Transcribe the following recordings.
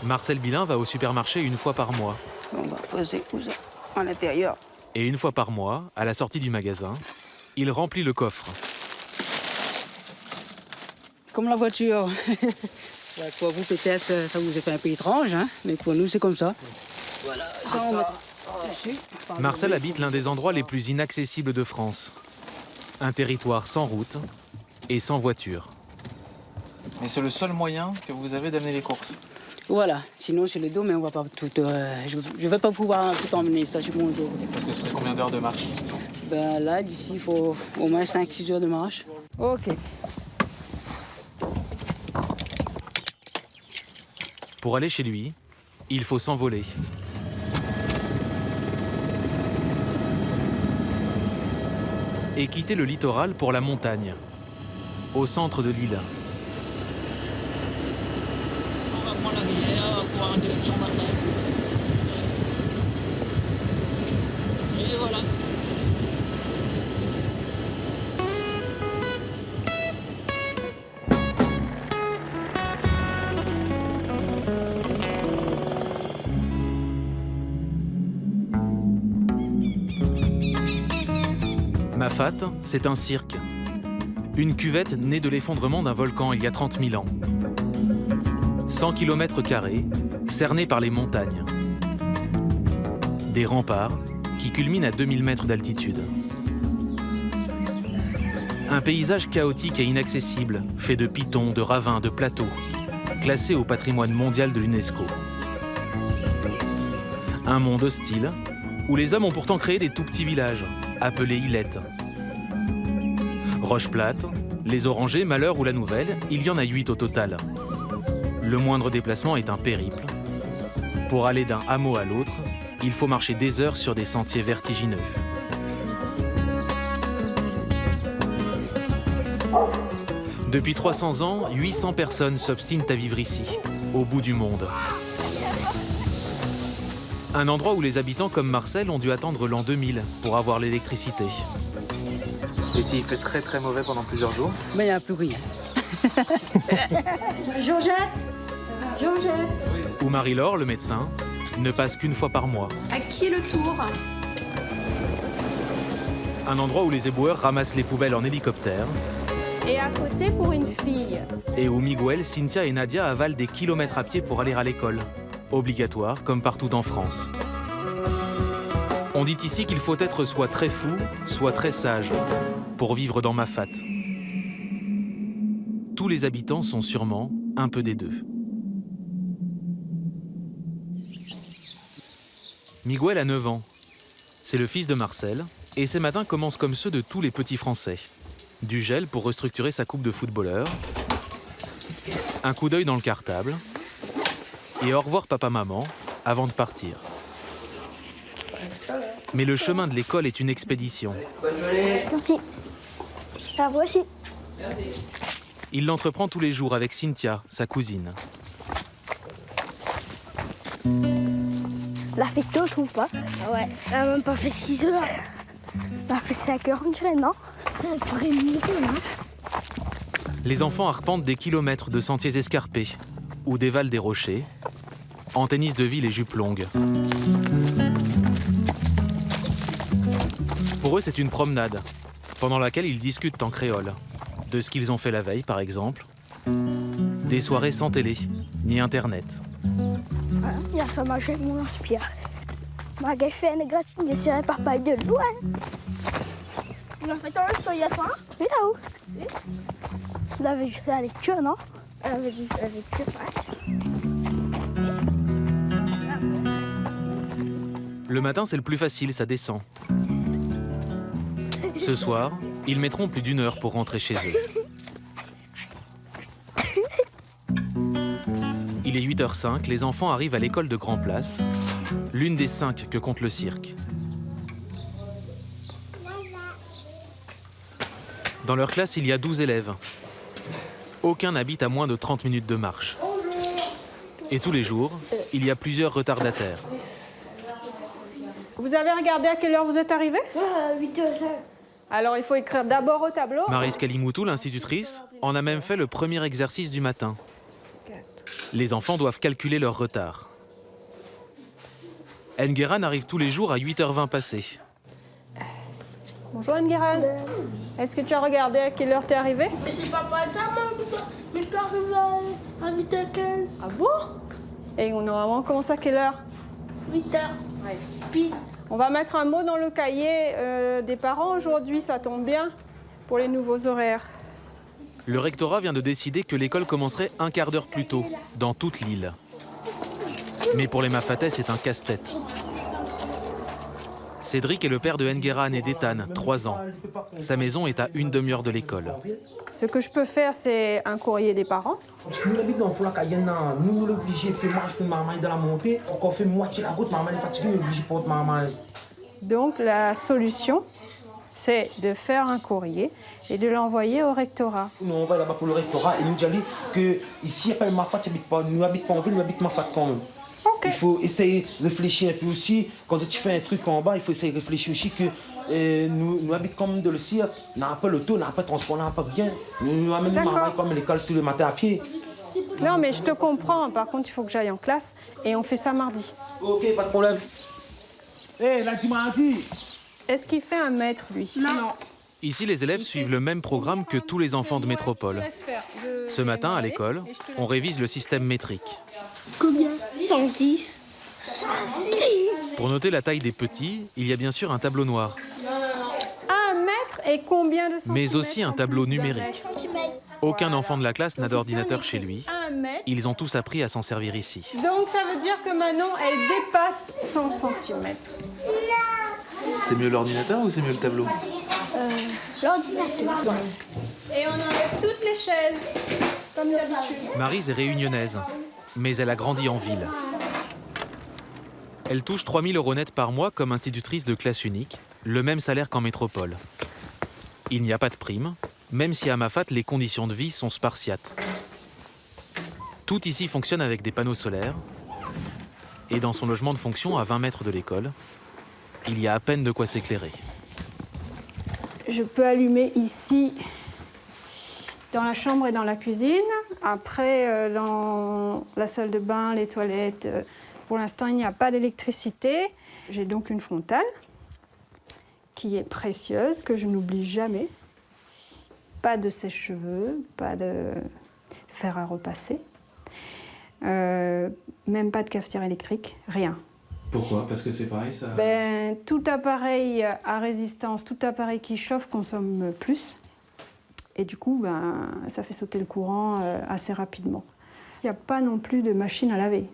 Marcel Bilin va au supermarché une fois par mois. On va poser à l'intérieur. Et une fois par mois, à la sortie du magasin, il remplit le coffre. Comme la voiture. Pour vous, peut-être, ça vous est fait un peu étrange, hein, mais pour nous, c'est comme ça. Voilà, ça. Marcel habite l'un des endroits les plus inaccessibles de France. Un territoire sans route et sans voiture. Mais c'est le seul moyen que vous avez d'amener les courses. Voilà, sinon c'est le dos, mais on va pas tout. Je ne vais pas pouvoir tout emmener ça sur mon dos. Parce que ce serait combien d'heures de marche? Ben là, d'ici, il faut au moins 5-6 heures de marche. Ok. Pour aller chez lui, il faut s'envoler. Et quitter le littoral pour la montagne, au centre de l'île. On va prendre la rivière pour en direction Marseille. Et voilà. Mafat, c'est un cirque. Une cuvette née de l'effondrement d'un volcan il y a 30 000 ans. 100 km², cernés par les montagnes. Des remparts qui culminent à 2000 mètres d'altitude. Un paysage chaotique et inaccessible, fait de pitons, de ravins, de plateaux, classé au patrimoine mondial de l'UNESCO. Un monde hostile, où les hommes ont pourtant créé des tout petits villages, appelés îlettes. Roche-Plate, les Orangers, Malheur ou La Nouvelle, il y en a 8 au total. Le moindre déplacement est un périple. Pour aller d'un hameau à l'autre, il faut marcher des heures sur des sentiers vertigineux. Depuis 300 ans, 800 personnes s'obstinent à vivre ici, au bout du monde. Un endroit où les habitants comme Marcel ont dû attendre l'an 2000 pour avoir l'électricité. Et s'il fait très très mauvais pendant plusieurs jours? Mais il n'y a plus rien. Georgette. Où Marie-Laure, le médecin, ne passe qu'une fois par mois. À qui le tour? Un endroit où les éboueurs ramassent les poubelles en hélicoptère. Et à côté pour une fille. Et où Miguel, Cynthia et Nadia avalent des kilomètres à pied pour aller à l'école. Obligatoire, comme partout en France. On dit ici qu'il faut être soit très fou, soit très sage, pour vivre dans Mafat. Tous les habitants sont sûrement un peu des deux. Miguel a 9 ans. C'est le fils de Marcel, et ses matins commencent comme ceux de tous les petits Français. Du gel pour restructurer sa coupe de footballeur, un coup d'œil dans le cartable, et au revoir papa-maman avant de partir. Mais le chemin de l'école est une expédition. Merci. La voici. Il l'entreprend tous les jours avec Cynthia, sa cousine. La fait tôt, je trouve pas. Ouais, elle a même pas fait 6 heures. Elle a fait 5 heures, on dirait, non? 5h30, non? Les enfants arpentent des kilomètres de sentiers escarpés ou dévalent des rochers, en tennis de ville et jupes longues. Pour eux, c'est une promenade, pendant laquelle ils discutent en créole. De ce qu'ils ont fait la veille, par exemple. Des soirées sans télé, ni internet. Voilà, hier soir, moi, je vais mon inspire. Moi, j'ai fait une gratine sur un papa de loin. On a fait un sur hier soir? Oui, là-haut. Oui. Vous avez juste la lecture, non? On avait juste la lecture, ouais. Le matin, c'est le plus facile, ça descend. Ce soir, ils mettront plus d'1 heure pour rentrer chez eux. Il est 8h05, les enfants arrivent à l'école de Grand Place, l'une des 5 que compte le cirque. Dans leur classe, il y a 12 élèves. Aucun n'habite à moins de 30 minutes de marche. Et tous les jours, il y a plusieurs retardataires. Vous avez regardé à quelle heure vous êtes arrivé? 8h05. Alors il faut écrire d'abord au tableau. Maryse Kalimoutou, l'institutrice, en a même fait le premier exercice du matin. 4. Les enfants doivent calculer leur retard. Ngueran arrive tous les jours à 8h20 passées. Bonjour Ngueran. Est-ce que tu as regardé à quelle heure t'es arrivé? Mais c'est pas ça, mais tu arrives à 8h15. Ah bon? Et normalement on commence à quelle heure? 8h. Puis, On va mettre un mot dans le cahier des parents aujourd'hui, ça tombe bien, pour les nouveaux horaires. Le rectorat vient de décider que l'école commencerait un quart d'heure plus tôt, dans toute l'île. Mais pour les Mafatais, c'est un casse-tête. Cédric est le père de Ngueran et d'Ethan, 3 ans. Sa maison est à une demi-heure de l'école. Ce que je peux faire, c'est un courrier des parents. Nous habitons dans Foula Kayena, nous l'obligés, fait marche pour maman dans la montée. Encore fait moitié la route, maman est fatiguée, nous obligés pour maman. Donc la solution, c'est de faire un courrier et de l'envoyer au rectorat. Nous on va là-bas pour le rectorat et nous dit que ici il n'y a pas de Mafat, nous habitons pas en ville, nous habitons Mafat quand même. Okay. Il faut essayer de réfléchir un peu aussi. Quand tu fais un truc en bas, il faut essayer de réfléchir aussi que nous habitons comme même de le cirque. On n'a pas l'auto, on n'a pas de transport, on n'a pas rien. Nous amenons maman comme l'école tous les matins à pied. Non, mais je te comprends. Par contre, il faut que j'aille en classe et on fait ça mardi. Ok, pas de problème. Hé, là, tu m'as dit. Est-ce qu'il fait un mètre, lui? non. Ici, les élèves suivent le même programme que tous les enfants de métropole. Ce matin, à l'école, on révise le système métrique. Combien? 106. Pour noter la taille des petits, il y a bien sûr un tableau noir, Un mètre et combien de centimètres? mais aussi un tableau en plus d'un numérique. mètre? Aucun enfant de la classe n'a d'ordinateur chez lui. 1 mètre. Ils ont tous appris à s'en servir ici. Donc ça veut dire que Manon, elle dépasse 100 cm. C'est mieux l'ordinateur ou c'est mieux le tableau? L'ordinateur. Et on enlève toutes les chaises, comme d'habitude. Maryse est réunionnaise, mais elle a grandi en ville. Elle touche 3 000 € net par mois comme institutrice de classe unique, le même salaire qu'en métropole. Il n'y a pas de prime, même si à Mafat, les conditions de vie sont spartiates. Tout ici fonctionne avec des panneaux solaires. Et dans son logement de fonction, à 20 mètres de l'école, il y a à peine de quoi s'éclairer. Je peux allumer ici, dans la chambre et dans la cuisine. Après, dans la salle de bain, les toilettes. Pour l'instant, il n'y a pas d'électricité. J'ai donc une frontale qui est précieuse, que je n'oublie jamais. Pas de sèche-cheveux, pas de fer à repasser. Même pas de cafetière électrique, rien. Pourquoi? Parce que c'est pareil, ça... Tout appareil à résistance, tout appareil qui chauffe consomme plus. Et du coup, ça fait sauter le courant assez rapidement. Il n'y a pas non plus de machine à laver.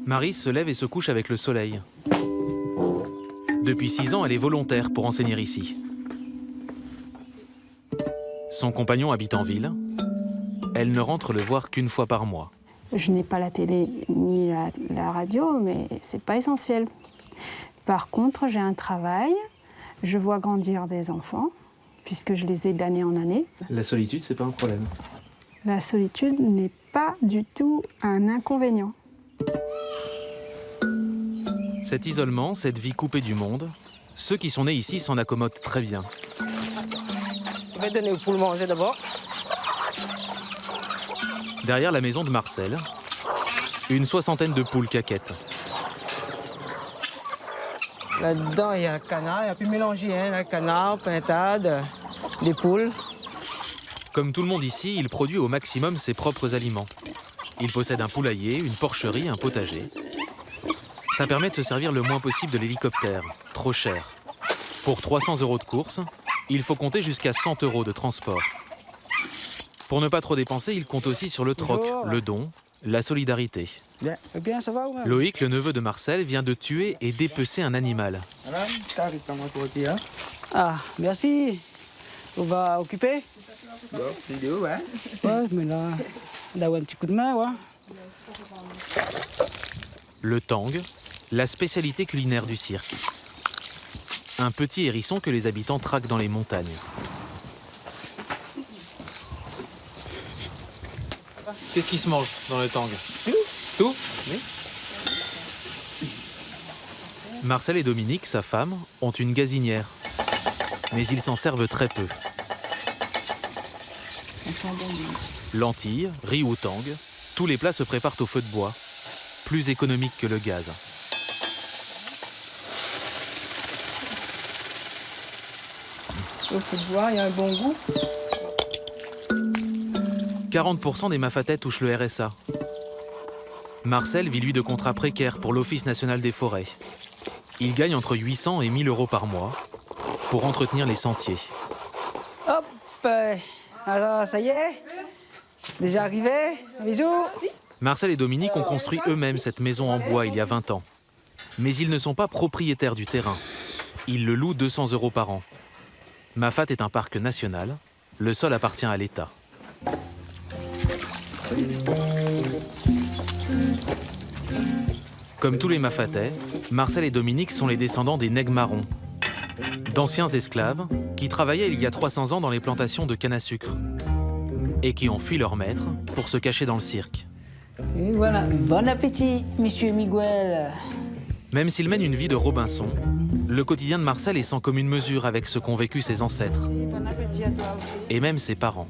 Maryse se lève et se couche avec le soleil. Depuis 6 ans, elle est volontaire pour enseigner ici. Son compagnon habite en ville. Elle ne rentre le voir qu'une fois par mois. Je n'ai pas la télé ni la radio, mais c'est pas essentiel. Par contre, j'ai un travail, je vois grandir des enfants, puisque je les ai d'année en année. La solitude, c'est pas un problème. La solitude n'est pas du tout un inconvénient. Cet isolement, cette vie coupée du monde, ceux qui sont nés ici s'en accommodent très bien. Je vais donner aux poules manger d'abord. Derrière la maison de Marcel, une 60aine de poules caquettes. Là-dedans, il y a un canard, il y a pu mélanger, hein, le canard, pintade, des poules. Comme tout le monde ici, il produit au maximum ses propres aliments. Il possède un poulailler, une porcherie, un potager. Ça permet de se servir le moins possible de l'hélicoptère, trop cher. Pour 300 € de course, il faut compter jusqu'à 100 € de transport. Pour ne pas trop dépenser, il compte aussi sur le troc, le don, la solidarité. Bien, ça va ou même? Loïc, le neveu de Marcel, vient de tuer et dépecer un animal. Ah, merci. On va occuper? Ouais, mais là, d'avoir un petit coup de main, ouais. Le tang, la spécialité culinaire du cirque. Un petit hérisson que les habitants traquent dans les montagnes. Qu'est-ce qui se mange dans le tang? Tout? Oui. Marcel et Dominique, sa femme, ont une gazinière. Mais ils s'en servent très peu. Lentilles, riz ou tang, tous les plats se préparent au feu de bois, plus économique que le gaz. Au feu de bois, il y a un bon goût. 40% des Mafatais touchent le RSA. Marcel vit lui de contrats précaires pour l'Office national des forêts. Il gagne entre 800 et 1000 euros par mois pour entretenir les sentiers. Hop, alors ça y est, déjà arrivé, bisous. Marcel et Dominique ont construit eux-mêmes cette maison en bois il y a 20 ans. Mais ils ne sont pas propriétaires du terrain. Ils le louent 200 euros par an. Mafate est un parc national. Le sol appartient à l'État. Comme tous les Mafatais, Marcel et Dominique sont les descendants des nègres marrons, d'anciens esclaves qui travaillaient il y a 300 ans dans les plantations de canne à sucre et qui ont fui leur maître pour se cacher dans le cirque. Et voilà, bon appétit, monsieur Miguel. Même s'il mène une vie de Robinson, le quotidien de Marcel est sans commune mesure avec ce qu'ont vécu ses ancêtres Bon appétit à toi aussi. et même ses parents.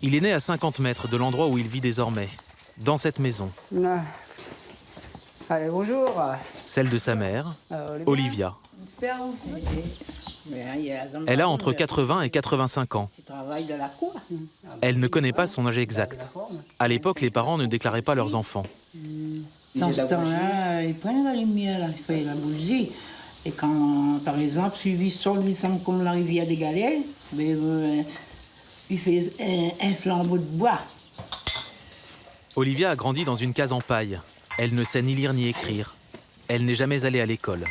Il est né à 50 mètres de l'endroit où il vit désormais, dans cette maison, Ah. Allez, bonjour. celle de sa mère, Alors, les Olivia. biens. Elle a entre 80 et 85 ans. Tu travailles de la cour. Elle ne connaît pas son âge exact. À l'époque, les parents ne déclaraient pas leurs enfants. Dans ce temps-là, ils prennent la lumière, là, ils font la bougie. Et quand, par exemple, suivi sur lui semble comme la rivière des Galères, il fait un flambeau de bois. Olivia a grandi dans une case en paille. Elle ne sait ni lire ni écrire. Elle n'est jamais allée à l'école.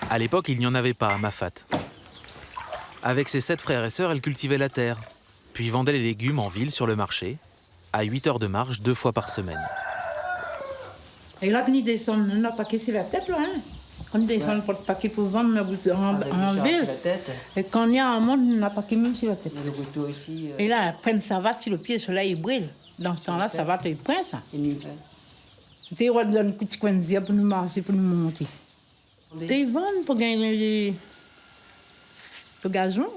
À l'époque, il n'y en avait pas à Mafate. Avec ses 7 frères et sœurs, elle cultivait la terre, puis vendait les légumes en ville sur le marché, à 8 heures de marche 2 fois par semaine. Et là, quand ils descendent, on n'a pas cassé la tête, là. Hein. Quand ils descendent pour le paquet pour vendre en ville. Et quand il y a un monde, on n'a pas cassé même sur la tête. Et là, après, ça va, si le pied, cela, il brûle. Dans ce temps-là, ça va, tu prends ça. Tu vas donner un coup de coinzia pour nous marcher, pour nous monter. Tu vendent pour gagner le gazon.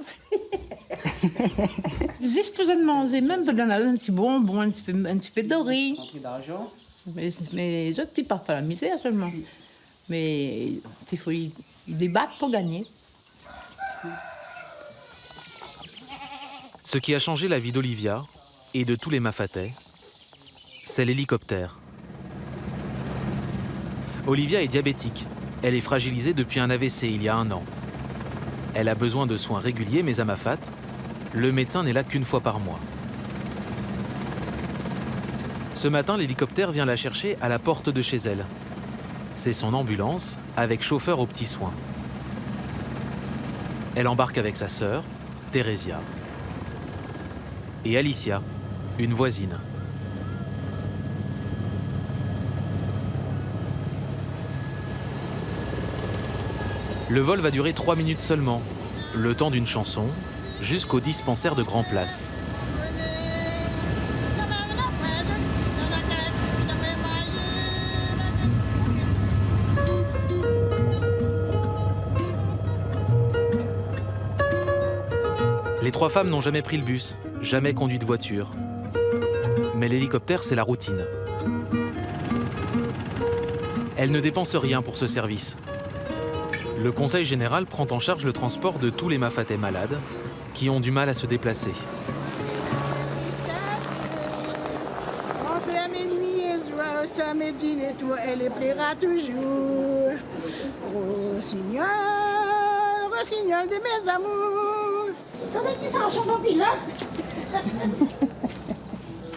Juste pour manger, même pour donner un petit bonbon, un petit peu de riz. Mais les autres, ils partent pas la misère seulement. Mais il faut ils débattent pour gagner. Ce qui a changé la vie d'Olivia et de tous les Mafatais, c'est l'hélicoptère. Olivia est diabétique. Elle est fragilisée depuis un AVC il y a 1 an. Elle a besoin de soins réguliers, mais à Mafate, le médecin n'est là qu'une fois par mois. Ce matin, l'hélicoptère vient la chercher à la porte de chez elle. C'est son ambulance, avec chauffeur aux petits soins. Elle embarque avec sa sœur, Thérésia, et Alicia, une voisine. Le vol va durer 3 minutes seulement, le temps d'une chanson, jusqu'au dispensaire de Grand Place. Les 3 femmes n'ont jamais pris le bus, jamais conduit de voiture. Mais l'hélicoptère, c'est la routine. Elles ne dépensent rien pour ce service. Le Conseil général prend en charge le transport de tous les Mafatais malades qui ont du mal à se déplacer. On fait minuit et soir, samedi et tout, elle les plaira toujours. Rossignol de mes amours. Ça va être ça en chantant pilote.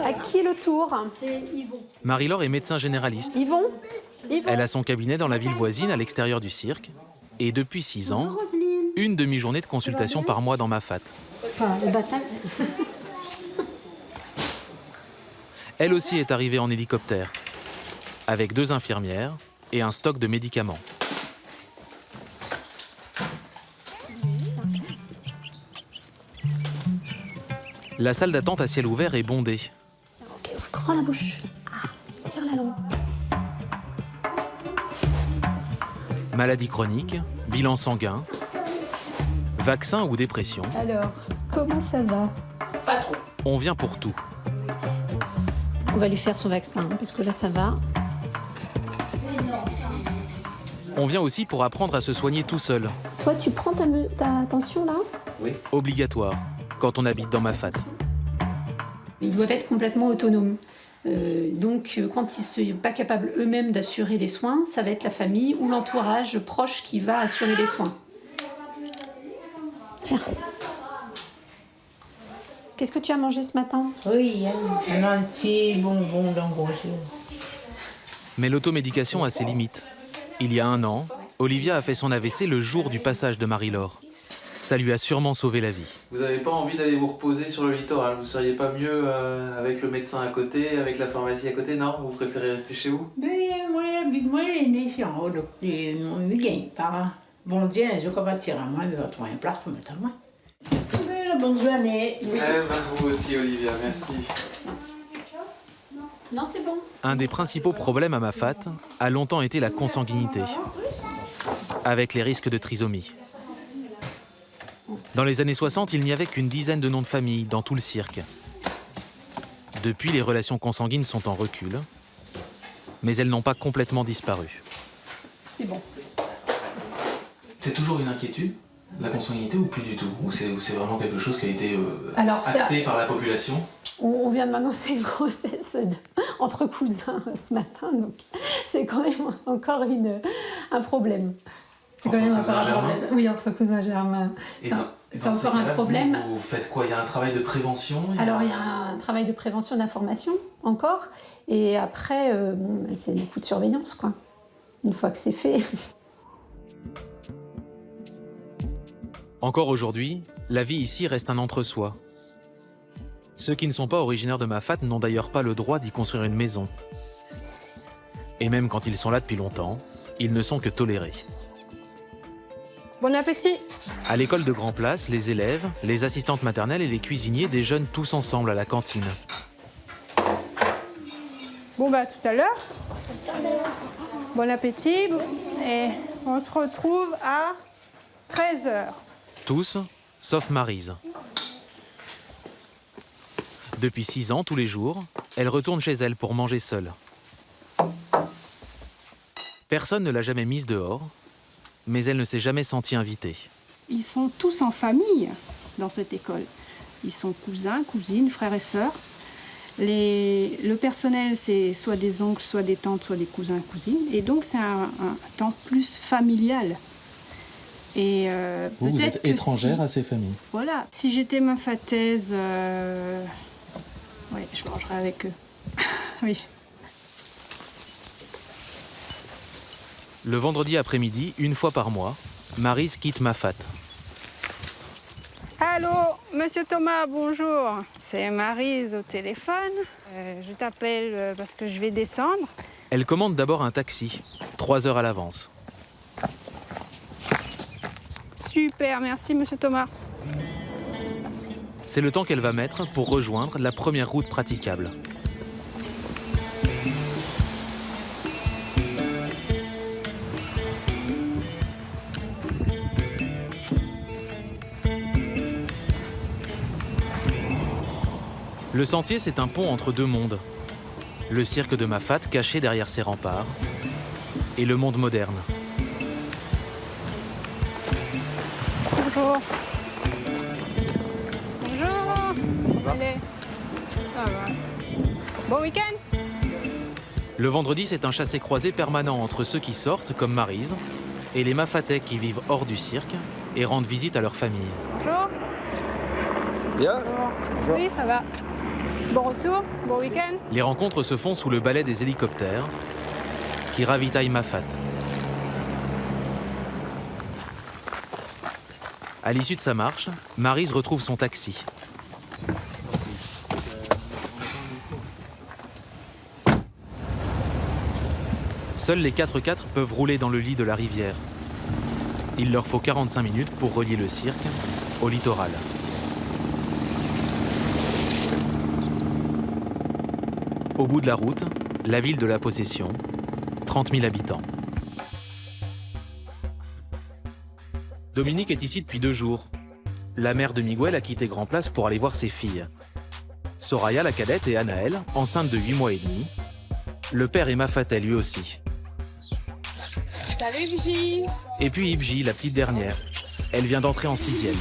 À qui est le tour? C'est Yvon. Marie-Laure est médecin généraliste. Yvon? Elle a son cabinet dans la ville voisine, à l'extérieur du cirque. Et depuis 6 ans, une demi-journée de consultation par mois dans Mafate. Le bataille. Elle aussi est arrivée en hélicoptère, avec 2 infirmières et un stock de médicaments. La salle d'attente à ciel ouvert est bondée. Ok, grand la bouche. Ah, tire la langue. Maladie chronique, bilan sanguin, Vaccin ou dépression, Alors, comment ça va? on vient pour tout. On va lui faire son vaccin, parce que là, ça va. On vient aussi pour apprendre à se soigner tout seul. Toi, tu prends ta tension, là? Obligatoire, quand on habite dans Mafate. Ils doivent être complètement autonomes. Donc, quand ils ne sont pas capables eux-mêmes d'assurer les soins, ça va être la famille ou l'entourage proche qui va assurer les soins. Tiens. Qu'est-ce que tu as mangé ce matin? Oui, un petit bonbon d'angosture. Mais l'automédication a ses limites. Il y a 1 an, Olivia a fait son AVC le jour du passage de Marie-Laure. Ça lui a sûrement sauvé la vie. Vous n'avez pas envie d'aller vous reposer sur le littoral? Vous seriez pas mieux avec le médecin à côté, avec la pharmacie à côté? Non? Vous préférez rester chez vous? Mais moi, je suis né ici en haut, donc je ne gagne pas. Bon Dieu, je vais partir à moi, je vais trouver un plat pour mettre à moi. Bonne journée. Eh ben, vous aussi, Olivia, merci. Non, c'est bon. Un des principaux problèmes à Mafate a longtemps été la consanguinité, avec les risques de trisomie. Dans les années 60, il n'y avait qu'une dizaine de noms de famille dans tout le cirque. Depuis, les relations consanguines sont en recul, mais elles n'ont pas complètement disparu. C'est bon. C'est toujours une inquiétude, la consanguinité, ou plus du tout? Ou c'est vraiment quelque chose qui a été Alors, acté par la population? On vient de m'annoncer une grossesse entre cousins ce matin, donc c'est quand même encore un problème. C'est quand même encore un problème. Oui, entre cousins germains. C'est encore un problème. Vous faites quoi? Il y a un travail de prévention? Alors, il y a un travail de prévention, d'information encore. Et après, c'est beaucoup de surveillance, quoi. Une fois que c'est fait. Encore aujourd'hui, la vie ici reste un entre-soi. Ceux qui ne sont pas originaires de Mafate n'ont d'ailleurs pas le droit d'y construire une maison. Et même quand ils sont là depuis longtemps, ils ne sont que tolérés. Bon appétit. À l'école de Grand Place, les élèves, les assistantes maternelles et les cuisiniers déjeunent tous ensemble à la cantine. Bon bah, à tout à l'heure. Bon appétit. Et on se retrouve à 13h. Tous, sauf Maryse. Depuis 6 ans, tous les jours, elle retourne chez elle pour manger seule. Personne ne l'a jamais mise dehors, mais elle ne s'est jamais sentie invitée. Ils sont tous en famille dans cette école. Ils sont cousins, cousines, frères et sœurs. Le personnel, c'est soit des oncles, soit des tantes, soit des cousins, cousines. Et donc, c'est un temps plus familial. Et Vous êtes étrangère à ces familles? Voilà. Si j'étais mafataise, oui, je mangerais avec eux. Oui. Le vendredi après-midi, 1 fois par mois, Maryse quitte Mafate. Allô, monsieur Thomas, bonjour. C'est Maryse au téléphone. Je t'appelle parce que je vais descendre. Elle commande d'abord un taxi, 3 heures à l'avance. Super, merci monsieur Thomas. C'est le temps qu'elle va mettre pour rejoindre la première route praticable. Le sentier, c'est un pont entre 2 mondes. Le cirque de Mafate, caché derrière ses remparts, et le monde moderne. Bonjour. Bonjour. Allez. Ça va. Bon week-end. Le vendredi, c'est un chassé-croisé permanent entre ceux qui sortent, comme Maryse, et les Mafatais qui vivent hors du cirque et rendent visite à leur famille. Bonjour. Bien. Bonjour. Oui, ça va. Bon retour, bon week-end. Les rencontres se font sous le balai des hélicoptères qui ravitaillent Mafate. À l'issue de sa marche, Maryse retrouve son taxi. Seuls les 4x4 peuvent rouler dans le lit de la rivière. Il leur faut 45 minutes pour relier le cirque au littoral. Au bout de la route, la ville de la Possession, 30 000 habitants. Dominique est ici depuis 2 jours. La mère de Miguel a quitté Grand Place pour aller voir ses filles. Soraya, la cadette, et Anaël, enceinte de 8 mois et demi. Le père est Mafaté lui aussi. Salut Ibji. Et puis Ibji, la petite dernière. Elle vient d'entrer en 6e.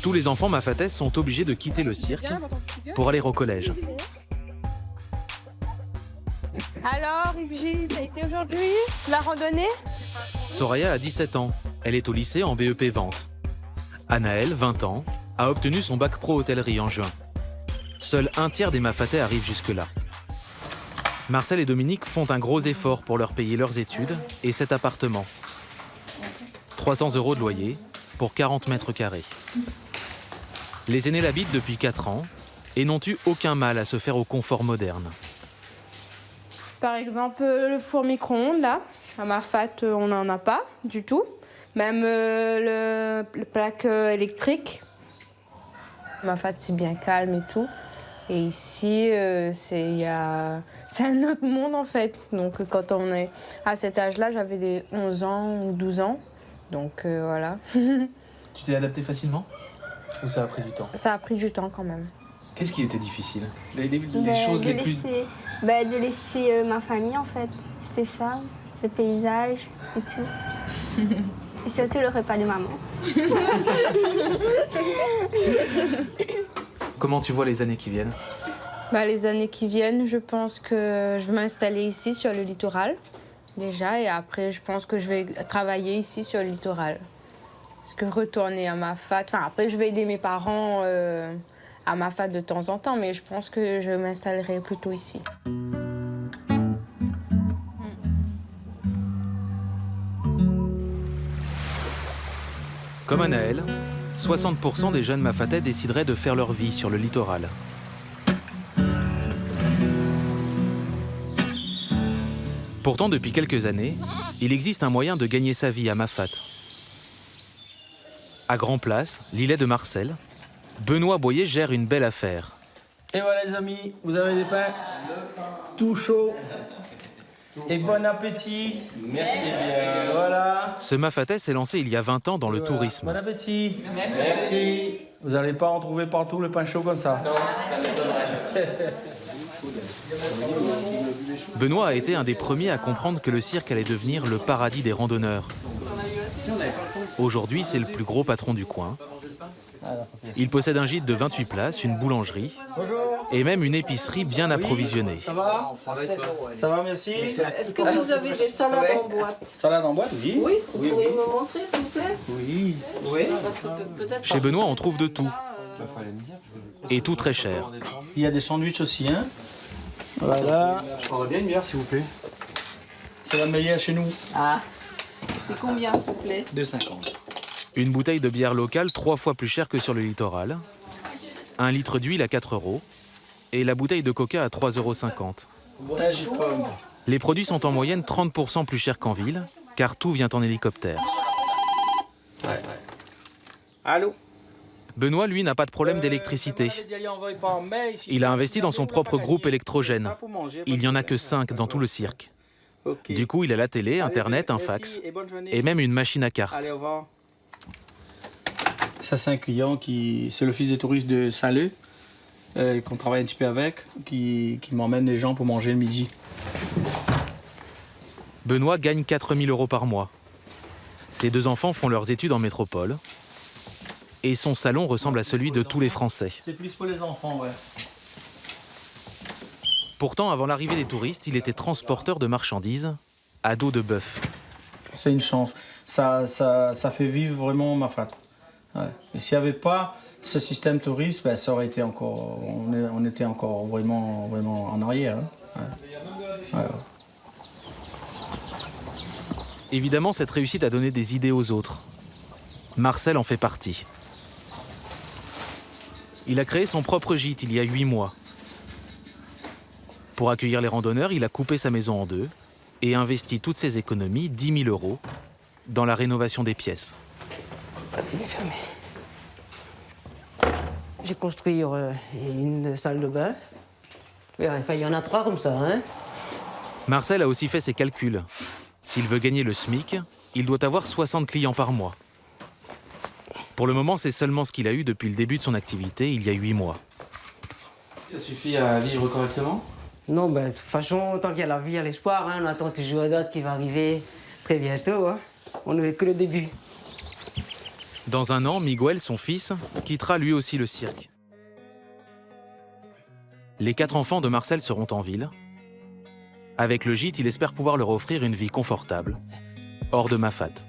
Tous les enfants Mafaté sont obligés de quitter le cirque pour aller au collège. Alors, Ibji, ça a été aujourd'hui la randonnée? Soraya a 17 ans. Elle est au lycée en BEP Vente. Anaël, 20 ans, a obtenu son bac pro hôtellerie en juin. Seul un tiers des Mafatais arrivent jusque-là. Marcel et Dominique font un gros effort pour leur payer leurs études et cet appartement. 300 € de loyer pour 40 mètres carrés. Les aînés l'habitent depuis 4 ans et n'ont eu aucun mal à se faire au confort moderne. Par exemple, le four micro-ondes, là, à Mafate, on n'en a pas du tout. Même le plaque électrique. Mafate, c'est bien calme et tout. Et ici, c'est un autre monde, en fait. Donc, quand on est à cet âge-là, j'avais des 11 ans ou 12 ans. Donc, voilà. Tu t'es adapté facilement? Ou ça a pris du temps? Ça a pris du temps, quand même. Qu'est-ce qui était difficile? Les choses les plus... de laisser ma famille, en fait. C'était ça, le paysage et tout. Et surtout le repas de maman. Comment tu vois les années qui viennent? Les années qui viennent, je pense que je vais m'installer ici, sur le littoral, déjà. Et après, je pense que je vais travailler ici, sur le littoral. Parce que retourner à Mafate... Enfin, après, je vais aider mes parents... à Mafate de temps en temps, mais je pense que je m'installerai plutôt ici. Comme Anaël, 60% des jeunes Mafatais décideraient de faire leur vie sur le littoral. Pourtant, depuis quelques années, il existe un moyen de gagner sa vie à Mafate. À Grand Place, l'îlet de Marcel, Benoît Boyer gère une belle affaire. Et voilà les amis, vous avez des pains tout chaud. Et bon appétit. Merci bien. Voilà. Ce Mafatais s'est lancé il y a 20 ans dans le tourisme. Bon appétit. Merci. Vous n'allez pas en trouver partout le pain chaud comme ça. Benoît a été un des premiers à comprendre que le cirque allait devenir le paradis des randonneurs. Aujourd'hui, c'est le plus gros patron du coin. Il possède un gîte de 28 places, une boulangerie et même une épicerie bien approvisionnée. Ça va? Ça va, merci. Est-ce que vous avez des salades en boîte? Salade en boîte, oui. Oui, vous pourriez me montrer, s'il vous plaît? Oui. Parce que peut-être... Chez Benoît, on trouve de tout. Et tout très cher. Il y a des sandwichs aussi, hein. Voilà. Je prendrais bien une bière, s'il vous plaît. C'est la meilleure chez nous. Ah, c'est combien, s'il vous plaît? 2,50. Une bouteille de bière locale 3 fois plus chère que sur le littoral. 1 litre d'huile à 4 €. Et la bouteille de coca à 3,50 €. Les produits sont en moyenne 30% plus chers qu'en ville, car tout vient en hélicoptère. Allô? Benoît, lui, n'a pas de problème d'électricité. Il a investi dans son propre groupe électrogène. Il n'y en a que 5 dans tout le cirque. Du coup, il a la télé, Internet, un fax et même une machine à cartes. Allez, au revoir. Ça, c'est un client qui... C'est l'office des touristes de Saint-Leu, qu'on travaille un petit peu avec, qui m'emmène les gens pour manger le midi. Benoît gagne 4 000 € par mois. Ses 2 enfants font leurs études en métropole. Et son salon ressemble à celui de tous les Français. C'est plus pour les enfants, ouais. Pourtant, avant l'arrivée des touristes, il était transporteur de marchandises à dos de bœuf. C'est une chance. Ça fait vivre vraiment Mafate. Ouais. Et s'il n'y avait pas ce système touriste, ben, ça aurait été encore... On était encore vraiment en arrière. Hein. Ouais. Ouais. Évidemment, cette réussite a donné des idées aux autres. Marcel en fait partie. Il a créé son propre gîte il y a 8 mois. Pour accueillir les randonneurs, il a coupé sa maison en 2 et investi toutes ses économies, 10 000 € dans la rénovation des pièces. J'ai construit une salle de bain. Enfin, il y en a 3 comme ça. Hein. Marcel a aussi fait ses calculs. S'il veut gagner le SMIC, il doit avoir 60 clients par mois. Pour le moment, c'est seulement ce qu'il a eu depuis le début de son activité, il y a 8 mois. Ça suffit à vivre correctement? Non, ben, de toute façon, tant qu'il y a la vie, il y a l'espoir. Hein. On attend toujours d'autres qui va arriver très bientôt. Hein. On ne fait que le début. Dans un an, Miguel, son fils, quittera lui aussi le cirque. Les 4 enfants de Marcel seront en ville. Avec le gîte, il espère pouvoir leur offrir une vie confortable, hors de Mafate.